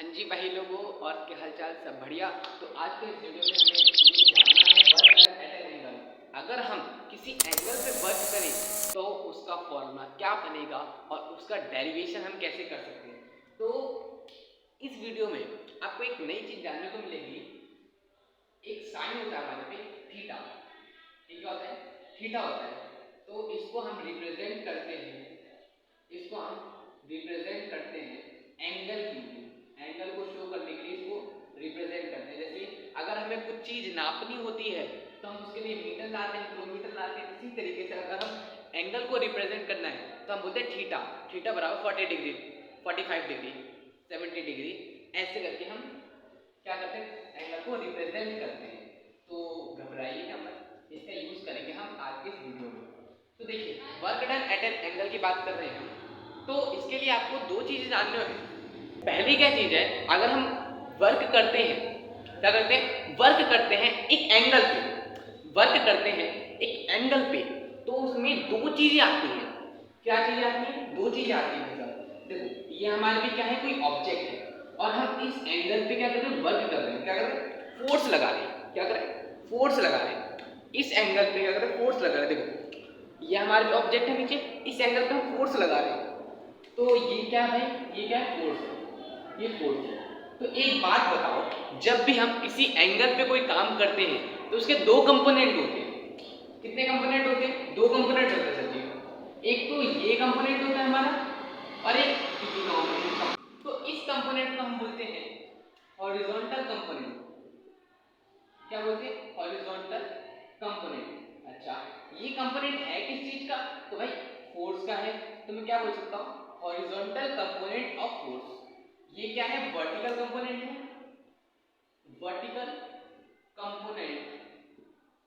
हाँ जी भाई लोगों, और क्या हालचाल, सब बढ़िया। तो आज के इस वीडियो में हमें जानना है वर्क एट एन एंगल। अगर हम किसी एंगल पे वर्क करें तो उसका फॉर्मूला क्या बनेगा और उसका डेरिवेशन हम कैसे कर सकते हैं। तो इस वीडियो में आपको एक नई चीज जानने को मिलेगी। एक साइन होता है हमारे पे, थीटा। ये क्या होता है? थीटा होता है। तो इसको हम रिप्रेजेंट करते हैं, इसको हम रिप्रेजेंट करते हैं एंगल की, एंगल को शो करने के लिए इसको रिप्रेजेंट करते हैं। जैसे अगर हमें कुछ चीज नापनी होती है तो हम उसके लिए मीटर लाते हैं, किलोमीटर लाते हैं। इसी तरीके से अगर हम एंगल को रिप्रेजेंट करना है तो हम बोलते हैं थीटा। थीटा बराबर 40 डिग्री, 45 डिग्री, 70 डिग्री, ऐसे करके हम क्या करते हैं, एंगल को रिप्रेजेंट करते हैं। तो घबराइए मत, इसका यूज करेंगे हम आज के इस वीडियो में। तो देखिए, work done at an angle की बात कर रहे हैं हम। तो इसके लिए आपको दो चीजें जाननी होगी। पहली क्या चीज है, अगर हम वर्क करते हैं, क्या करते हैं, वर्क करते हैं एक एंगल पे, वर्क करते हैं एक एंगल पे, तो उसमें दो चीजें आती हैं। क्या चीजें आती हैं? दो चीजें आती हैं। देखो, ये हमारे लिए क्या है, कोई ऑब्जेक्ट है और हम इस एंगल पे क्या कर रहे हैं, वर्क कर रहे हैं। क्या कर रहे हैं? फोर्स लगा रहे हैं। क्या कर रहे हैं? फोर्स लगा रहे हैं। इस एंगल पे क्या कर रहे हैं? फोर्स लगा रहे हैं। देखो, ये हमारे ऑब्जेक्ट है नीचे, इस एंगल पे हम फोर्स लगा रहे हैं। तो ये क्या है? ये क्या है? फोर्स है। ये फोर्स है। तो एक बात बताओ, जब भी हम किसी एंगल पे कोई काम करते हैं तो उसके दो कंपोनेंट होते हैं। कितने कंपोनेंट होते हैं? दो कंपोनेंट होते हैं सर जी। एक तो ये कंपोनेंट होता है हमारा और एक ये कंपोनेंट। तो इस कंपोनेंट को हम बोलते हैं हॉरिजॉन्टल कंपोनेंट। क्या बोलते हैं? Horizontal component. अच्छा, ये कंपोनेंट है किस चीज का? तो भाई फोर्स का है। तो मैं क्या बोल सकता हूँ, हॉरिजॉन्टल कंपोनेंट ऑफ फोर्स। ये क्या है? वर्टिकल कंपोनेंट है, वर्टिकल कंपोनेंट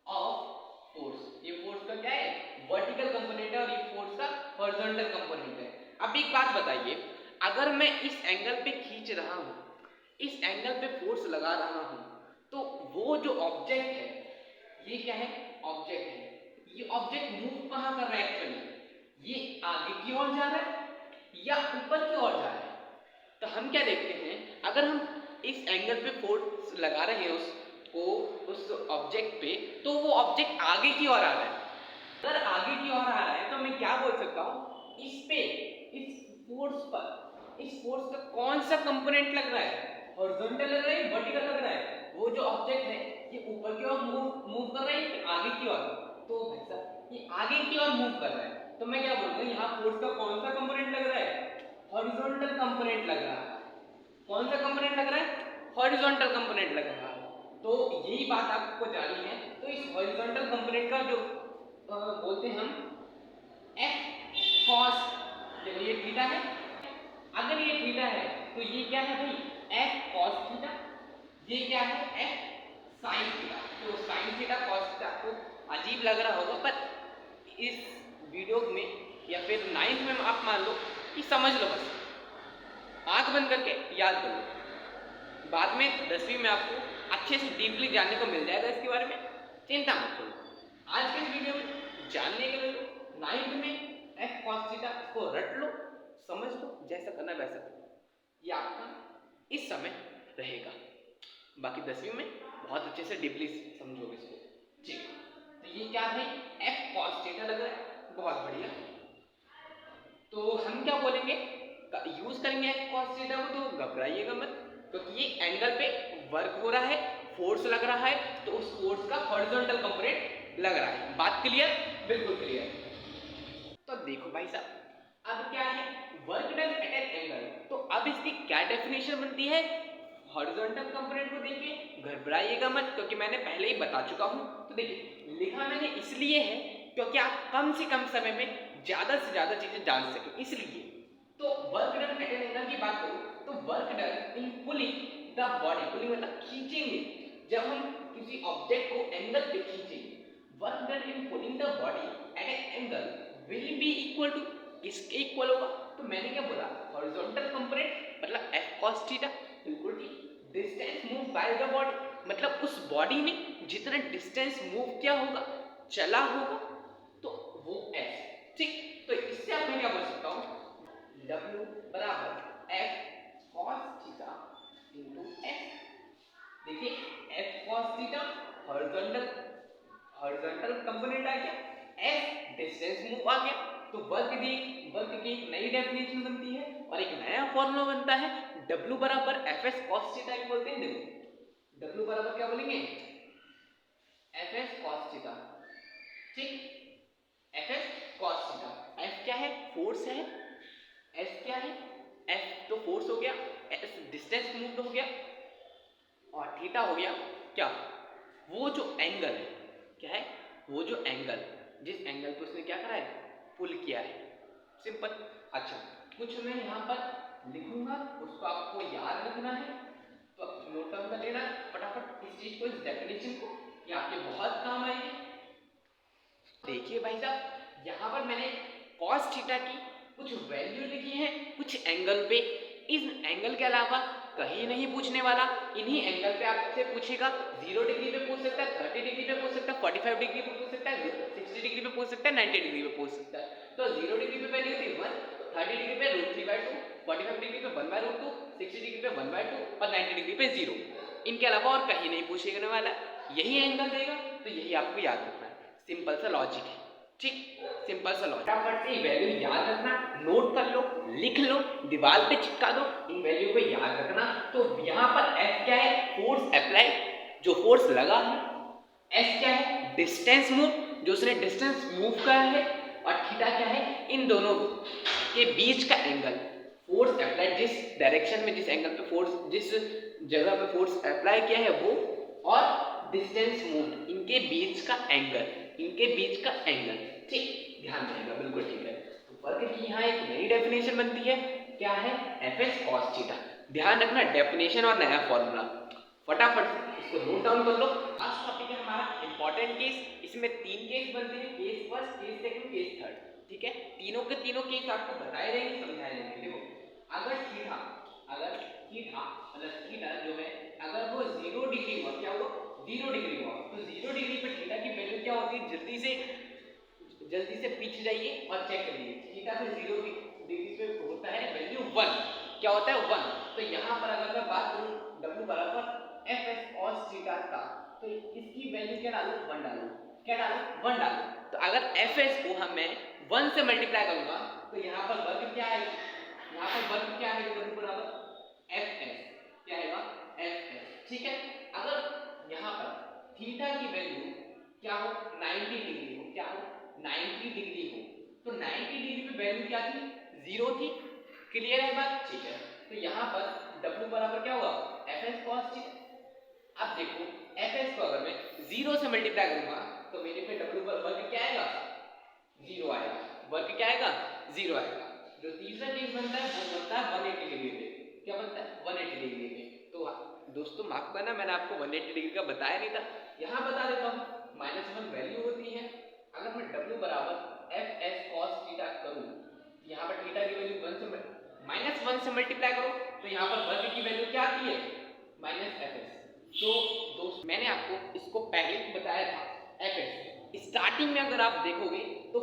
ऑफ फोर्स। ये फोर्स का क्या है? वर्टिकल कंपोनेंट है और ये फोर्स का हॉरिजॉन्टल कंपोनेंट है। अब एक बात बताइए, अगर मैं इस एंगल पे खींच रहा हूं, इस एंगल पे फोर्स लगा रहा हूं, तो वो जो ऑब्जेक्ट है, ये क्या है? ऑब्जेक्ट है। ये ऑब्जेक्ट मूव कहां कर रहा है एक्चुअली? ये आगे की ओर जा रहा है या ऊपर की ओर जा रहा है? तो हम क्या देखते हैं, अगर हम इस एंगल पे फोर्स लगा रहे हैं उसको, उस ऑब्जेक्ट पे, तो वो ऑब्जेक्ट आगे की ओर आ रहा है। अगर आगे की ओर आ रहा है तो मैं क्या बोल सकता हूँ, इस पे, इस फोर्स पर, इस फोर्स का कौन सा कंपोनेंट लग रहा है? हॉरिजॉन्टल लग रहा है, वर्टिकल लग रहा है? वो जो ऑब्जेक्ट है ये ऊपर की ओर मूव कर रहा है कि आगे की ओर? तो भाई साहब ये आगे की ओर मूव कर रहा है। तो मैं क्या बोलूंगा, यहाँ फोर्स का कौन सा कंपोनेंट लग रहा है? हॉरिजॉन्टल कंपोनेंट लग रहा है। कौन सा कंपोनेंट लग रहा है? हॉरिजॉन्टल कंपोनेंट लग रहा है। तो यही बात आपको जाननी है। तो इस हॉरिजॉन्टल कंपोनेंट का जो बोलते हैं हम एफ कॉस, देखो ये थीटा है। अगर ये थीटा है तो ये क्या है भाई? F cos theta. ये क्या है? F sine theta. तो साइन थीटा कॉस थीटा आपको अजीब लग रहा होगा, पर इस वीडियो में या फिर 9th में आप मान लो कि समझ लो, बस आंख बंद करके याद कर लो। बाद में 10वीं में आपको अच्छे से डीपली जानने को मिल जाएगा इसके बारे में, चिंता मत करो। आज के इस वीडियो में जानने के लिए 9th में एफ कॉस थीटा को रट लो, समझ लो, जैसा करना वैसा करो। ये आपका इस समय रहेगा। बाकी 10वीं में बहुत अच्छे से डीपली समझोगे इसको। ठीक, तो ये क्या है? एफ कॉस थीटा लग रहा है, बहुत बढ़िया। तो हम क्या बोलेंगे, यूज करेंगे कॉस थीटा को। तो घबराइएगा मत, क्योंकि ये एंगल पे वर्क हो रहा है, फोर्स लग रहा है, तो उस फोर्स का हॉरिजॉन्टल कंपोनेंट लग रहा है। बात क्लियर? बिल्कुल क्लियर। तो देखो भाई साहब, अब क्या है, work done at an angle. तो अब इसकी क्या डेफिनेशन बनती है? हॉरिजॉन्टल कंपोनेंट को देखिए, घबराइएगा मत, क्योंकि मैंने पहले ही बता चुका हूं। तो देखिए, लिखा मैंने इसलिए है क्योंकि आप कम से कम समय में ज्यादा से ज्यादा चीजें जान सके, इसलिए। तो work done at an angle की बात करूं तो work done in pulling the body, pulling मतलब खींचेंगे। जब हम किसी ऑब्जेक्ट को एंगल पे खींचेंगे, work done in pulling the body at an angle will be equal to, किसके इक्वल होगा? तो मैंने क्या बोला, हॉरिजॉन्टल कंपोनेंट मतलब एफ कॉस थीटा, बिल्कुल ठीक। Distance move by the body, मतलब उस बॉडी ने जितना डिस्टेंस मूव किया होगा, चला होगा, तो वो एफ। ठीक, तो इससे अब मैं क्या बोल सकता हूं, W बराबर F cos थीटा देखिए F cos theta horizontal component आ गया, एस डिस्टेंस मूव आ गया, तो वर्क की एक नई डेफिनेशन बनती है और एक नया फॉर्मूला बनता है, W बराबर एफ एस कॉस थीटा बोलते हैं। देखो W बराबर क्या बोलेंगे, एफ एस कॉस थीटा, ठीक, F S cos theta. F क्या है, फोर्स है, एस क्या है, एफ तो फोर्स हो गया, एस डिस्टेंस मूव हो गया, और थीटा हो गया क्या, वो जो एंगल है, क्या है, वो जो एंगल, जिस एंगल पे उसने क्या करा है, पुल किया है, सिंपल। अच्छा, कुछ मैं यहाँ पर लिखूंगा, उसको आपको याद रखना है, तो नोट डाउन कर लेना फटाफट इस चीज को, इस डेफिनेशन को, ये आपके बहुत काम आएगी। देखिए भाई साहब, यहाँ पर मैंने cos थीटा की कुछ वैल्यू लिखी है कुछ एंगल पे, इस एंगल के अलावा कहीं नहीं पूछने वाला, इन्हीं एंगल पे आपसे पूछेगा। 0 डिग्री पे पूछ सकता है, 30 डिग्री पे पूछ सकता है, 45 डिग्री पे पूछ सकता है, 60 डिग्री पे पूछ सकता है, 90 डिग्री पे पूछ सकता है। तो 0 डिग्री पे वैल्यू थी 1, 30 डिग्री पे √3/2, 45 डिग्री पे 1/√2, 60 डिग्री पे 1/2 और 90 डिग्री पे 0। इनके अलावा और कहीं नहीं पूछने वाला, यही एंगल देगा, तो यही आपको याद रखना है। सिंपल सा लॉजिक है, ठीक, सिंपल सा लॉजिक। फटाफट से वैल्यू याद रखना, नोट कर लो, लिख लो, दीवार पे चिपका दो, इन वैल्यू को याद रखना। तो यहाँ पर एफ क्या है, फोर्स अप्लाई, जो फोर्स लगा है, एस क्या है, डिस्टेंस मूव, जो उसने डिस्टेंस मूव करा है, और थीटा क्या है, इन दोनों के बीच का एंगल, फोर्स अप्लाई जिस डायरेक्शन में, जिस एंगल पे फोर्स, जिस जगह पे फोर्स अप्लाई किया है वो, और डिस्टेंस मूव, इनके बीच का एंगल, इनके बीच का एंगल, ठीक, ध्यान रहेगा, बिल्कुल ठीक है। तो वर्क की यहाँ एक नई डेफिनेशन बनती है, क्या है, एफ एस कॉस थीटा। ध्यान रखना डेफिनेशन और नया फॉर्मूला, फटाफट इसको नोट डाउन कर लो। लास्ट टॉपिक है हमारा इंपॉर्टेंट केस, इसमें 3 केस बनते हैं, case first, case second, case third, ठीक है। तीनों के तीनों केस आपको बताए रहेंगे, समझाए रहेंगे। देखो अगर थीटा मतलब थीटा जो है, अगर वो 0 डिग्री हुआ, क्या हुआ, 0 डिग्री हुआ, तो 0 डिग्री पे थीटा की वैल्यू क्या होती है, जल्दी से पीछे जाइए और चेक करिए, थीटा पे 0 डिग्री पे होता है वैल्यू 1, क्या होता है 1। तो यहाँ पर अगर मैं बात करूँ W बराबर एफ एस कॉस थीटा का, तो इसकी वैल्यू क्या डालूं, 1 डालूं, क्या डालूं, 1 डालूं। तो अगर एफ एस को मैं 1 से मल्टीप्लाई करूंगा, तो यहाँ पर वर्ग क्या आएगा, यहाँ पर वर्ग क्या आएगा, W बराबर एफ एस, क्या आएगा, एफ एस, ठीक है। अगर यहाँ पर थीटा की वैल्यू क्या हो, 90 डिग्री हो, क्या हो, 90 डिग्री हो, तो 90 डिग्री पे वैल्यू क्या थी, 0 थी, क्लियर है बात, ठीक है। तो यहाँ पर W बराबर क्या हुआ, एफ एस कॉस थीटा। अब देखो एफ एस को अगर मैं 0 से मल्टीप्लाई करूंगा, तो मेरे पे W वर्ग क्या आएगा, 0 आएगा, वर्ग क्या आएगा, 0 आएगा। जो तीसरा केस बनता है वो बनता है 180 डिग्री पे, क्या बनता है, 180 डिग्री पे। तो दोस्तों माफ करना, मैंने आपको 180 डिग्री का बताया नहीं था, यहाँ बता देता हूँ। -1 वैल्यू होती है, अगर मैं W बराबर एफ एस कॉस थीटा करूँ, यहाँ पर थीटा की वैल्यू 1 से मल्टीप्लाई करो, तो यहाँ पर वर्ग की वैल्यू क्या आती है, -एफ एस। तो दोस्त मैंने आपको इसको पहले बताया था, एफ एस स्टार्टिंग में अगर आप देखोगे तो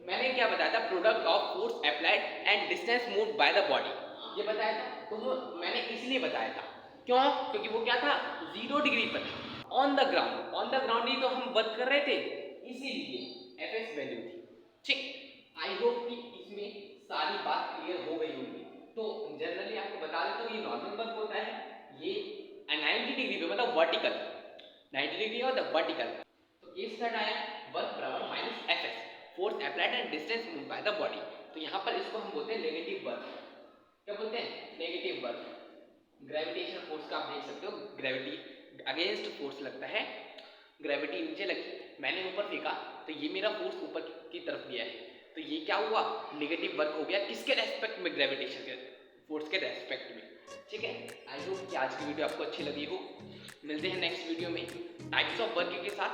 मैंने क्या बताया था, product of force applied and distance moved by the body, ये बताया था। तो वो मैंने इसलिए बताया था, क्यों, क्योंकि वो क्या था, 0 डिग्री पर था, ऑन द ग्राउंड ही तो हम वर्क कर रहे थे, इसीलिए एफ एस वैल्यू थी, ठीक। आई होप कि इसमें सारी बात क्लियर हो गई होगी। तो जनरली आपको बता देता हूँ, ये नॉर्मल वर्क होता है, ये 90 डिग्री पे मतलब वर्टिकल, 90 डिग्री और द वर्टिकल। तो केस थर्ड आया, वर्क बराबर minus F S, force applied and distance moved by the body. तो यहाँ पर इसको हम बोलते हैं नेगेटिव वर्क, क्या बोलते हैं, नेगेटिव वर्क। ग्रेविटेशन फोर्स का आप देख सकते हो, ग्रेविटी अगेंस्ट फोर्स लगता है, ग्रेविटी नीचे लगी, मैंने ऊपर फेंका, तो ये मेरा फोर्स ऊपर की तरफ गया है, तो ये क्या हुआ, नेगेटिव वर्क हो गया, किसके रेस्पेक्ट में, ग्रेविटेशन के फोर्स के रेस्पेक्ट में, ठीक है। आई होप कि आज की वीडियो आपको अच्छी लगी हो। मिलते हैं नेक्स्ट वीडियो में टाइप्स ऑफ वर्क के साथ।